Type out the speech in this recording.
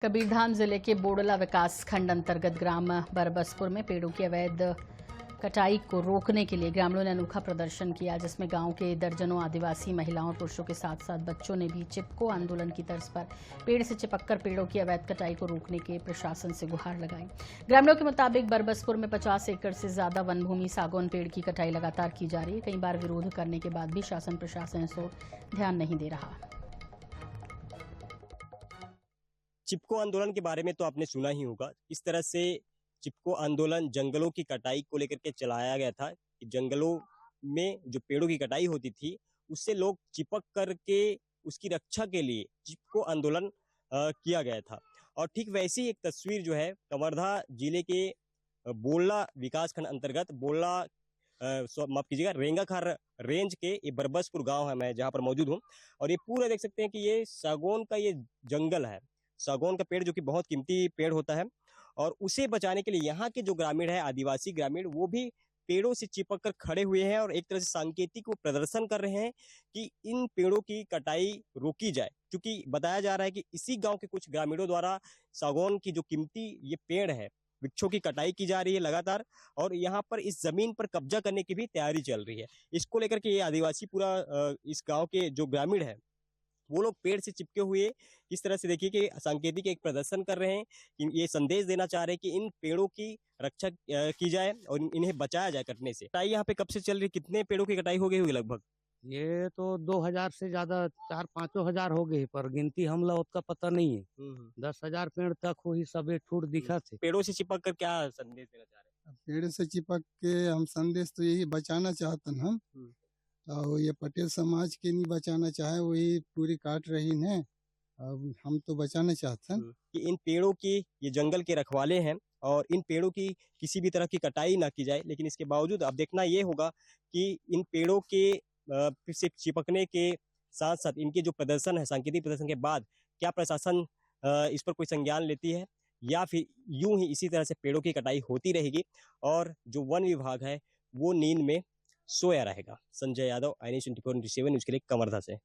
कबीरधाम जिले के बोडला विकास खंड अंतर्गत ग्राम बरबसपुर में पेड़ों की अवैध कटाई को रोकने के लिए ग्रामीणों ने अनोखा प्रदर्शन किया, जिसमें गांव के दर्जनों आदिवासी महिलाओं और पुरुषों के साथ साथ बच्चों ने भी चिपको आंदोलन की तर्ज पर पेड़ से चिपककर पेड़ों की अवैध कटाई को रोकने के प्रशासन से गुहार लगाई। ग्रामीणों के मुताबिक बरबसपुर में 50 एकड़ से ज्यादा वन भूमि सागौन पेड़ की कटाई लगातार की जा रही है। कई बार विरोध करने के बाद भी शासन प्रशासन इसको ध्यान नहीं दे रहा। चिपको आंदोलन के बारे में तो आपने सुना ही होगा। इस तरह से चिपको आंदोलन जंगलों की कटाई को लेकर के चलाया गया था कि जंगलों में जो पेड़ों की कटाई होती थी उससे लोग चिपक करके उसकी रक्षा के लिए चिपको आंदोलन किया गया था। और ठीक वैसी एक तस्वीर जो है कवर्धा जिले के बोडला विकासखंड अंतर्गत बोडला माफ कीजिएगा रेंगाखार रेंज के ये बरबसपुर गांव है, मैं जहां पर मौजूद हूं। और ये पूरा देख सकते हैं कि ये सागौन का ये जंगल है, सागौन का पेड़ जो कि बहुत कीमती पेड़ होता है। और उसे बचाने के लिए यहाँ के जो ग्रामीण है, आदिवासी ग्रामीण, वो भी पेड़ों से चिपक कर खड़े हुए हैं और एक तरह से सांकेतिक वो प्रदर्शन कर रहे हैं कि इन पेड़ों की कटाई रोकी जाए। क्योंकि बताया जा रहा है कि इसी गांव के कुछ ग्रामीणों द्वारा सागौन की जो कीमती ये पेड़ है, वृक्षों की कटाई की जा रही है लगातार, और यहाँ पर इस जमीन पर कब्जा करने की भी तैयारी चल रही है। इसको लेकर के ये आदिवासी पूरा इस गाँव के जो ग्रामीण है वो लोग पेड़ से चिपके हुए इस तरह से देखिए कि सांकेतिक एक प्रदर्शन कर रहे हैं कि ये संदेश देना चाह रहे हैं कि इन पेड़ों की रक्षा की जाए और इन्हें बचाया जाए कटने से। कटाई यहाँ पे कब से चल रही, कितने पेड़ों की कटाई हो गई होगी लगभग? ये तो 2000 से ज्यादा 4-5 हजार हो गए, पर गिनती हमला उसका पता नहीं है। 10,000 पेड़ तक हो ही सब छूट दिखा थे। पेड़ों से चिपक कर क्या संदेश देना चाह रहे हैं? पेड़ से चिपक के हम संदेश तो यही बचाना चाहते हैं हम, और ये पटेल समाज के नहीं बचाना चाहे, वही पूरी काट रही है। अब हम तो बचाना चाहते हैं कि इन पेड़ों की, ये जंगल के रखवाले हैं और इन पेड़ों की किसी भी तरह की कटाई ना की जाए। लेकिन इसके बावजूद अब देखना ये होगा कि इन पेड़ों के से चिपकने के साथ साथ इनके जो प्रदर्शन है, सांकेतिक प्रदर्शन के बाद क्या प्रशासन इस पर कोई संज्ञान लेती है या फिर यूं ही इसी तरह से पेड़ों की कटाई होती रहेगी और जो वन विभाग है वो नींद में सोया रहेगा। संजय यादव, INS 24/7 न्यूज के लिए कवर्धा से।